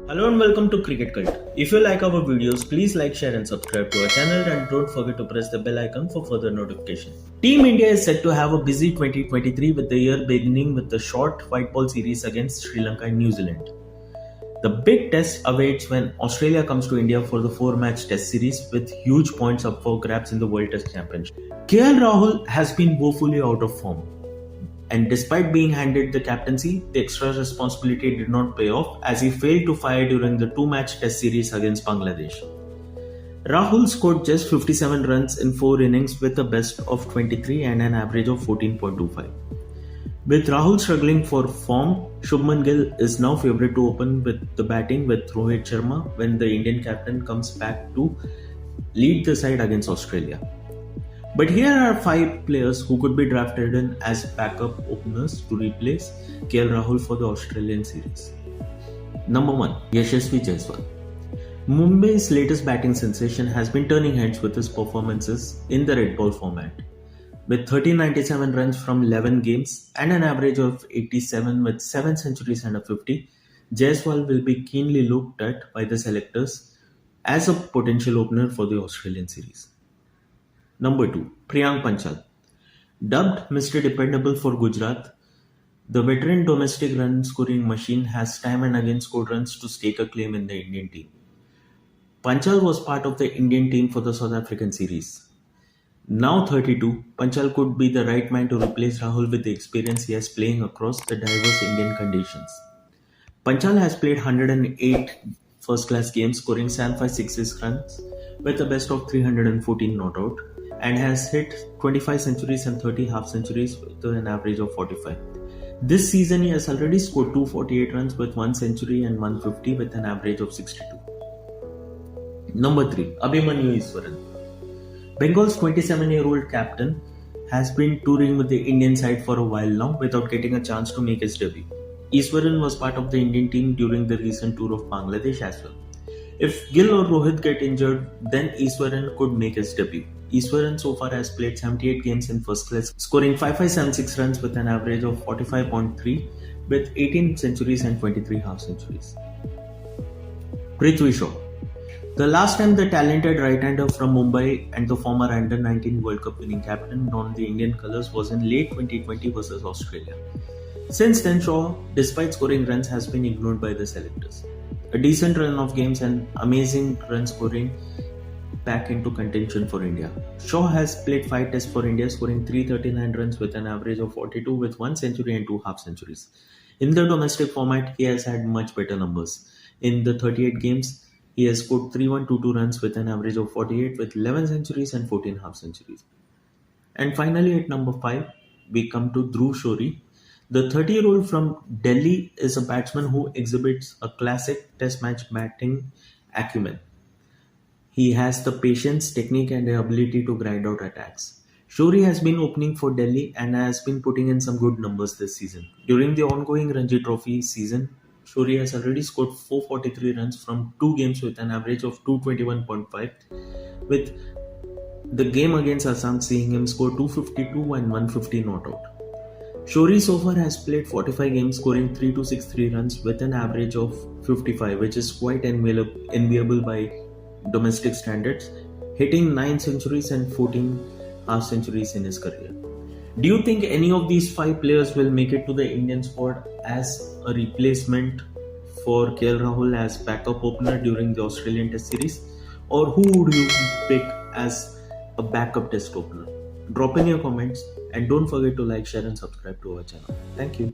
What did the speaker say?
Hello and welcome to Cricket Cult. If you like our videos, please like, share and subscribe to our channel and don't forget to press the bell icon for further notification. Team India is set to have a busy 2023 with the year beginning with the short white ball series against Sri Lanka and New Zealand. The big test awaits when Australia comes to India for the 4-match test series with huge points up for grabs in the World Test Championship. KL Rahul has been woefully out of form. And despite being handed the captaincy, the extra responsibility did not pay off as he failed to fire during the 2-match test series against Bangladesh. Rahul scored just 57 runs in 4 innings with a best of 23 and an average of 14.25. With Rahul struggling for form, Shubman Gill is now favourite to open with the batting with Rohit Sharma when the Indian captain comes back to lead the side against Australia. But here are 5 players who could be drafted in as backup openers to replace KL Rahul for the Australian series. Number 1. Yashasvi Jaiswal. Mumbai's latest batting sensation has been turning heads with his performances in the red ball format. With 1397 runs from 11 games and an average of 87 with 7 centuries and a 50, Jaiswal will be keenly looked at by the selectors as a potential opener for the Australian series. Number 2. Priyank Panchal. Dubbed Mr. Dependable for Gujarat, the veteran domestic run scoring machine has time and again scored runs to stake a claim in the Indian team. Panchal was part of the Indian team for the South African series. Now 32, Panchal could be the right man to replace Rahul with the experience he has playing across the diverse Indian conditions. Panchal has played 108 first-class games, scoring 756 runs with a best of 314 not out, and has hit 25 centuries and 30 half-centuries with an average of 45. This season he has already scored 248 runs with 1 century and 150 with an average of 62. Number 3. Abhimanyu Easwaran. Bengal's 27-year-old captain has been touring with the Indian side for a while now without getting a chance to make his debut. Easwaran was part of the Indian team during the recent tour of Bangladesh as well. If Gill or Rohit get injured, then Easwaran could make his debut. Easwaran so far has played 78 games in first class, scoring 5576 runs with an average of 45.3 with 18 centuries and 23 half centuries. Prithvi Shaw. The last time the talented right-hander from Mumbai and the former Under-19 World Cup winning captain donned the Indian colours was in late 2020 versus Australia. Since then, Shaw, despite scoring runs, has been ignored by the selectors. A decent run of games and amazing run scoring back into contention for India. Shaw has played 5 tests for India, scoring 339 runs with an average of 42 with 1 century and 2 half centuries. In the domestic format, he has had much better numbers. In the 38 games, he has scored 3122 runs with an average of 48 with 11 centuries and 14 half centuries. And finally at number 5, we come to Dhruv Shorey. The 30-year-old from Delhi is a batsman who exhibits a classic test match batting acumen. He has the patience, technique and the ability to grind out attacks. Shorey has been opening for Delhi and has been putting in some good numbers this season. During the ongoing Ranji Trophy season, Shorey has already scored 443 runs from 2 games with an average of 221.5, with the game against Assam seeing him score 252 and 150 not out. Shorey so far has played 45 games, scoring 3263 runs with an average of 55, which is quite enviable by domestic standards, hitting 9 centuries and 14 half centuries in his career. Do you think any of these 5 players will make it to the Indian squad as a replacement for KL Rahul as backup opener during the Australian Test series? Or who would you pick as a backup test opener? Drop in your comments and don't forget to like, share and subscribe to our channel. Thank you.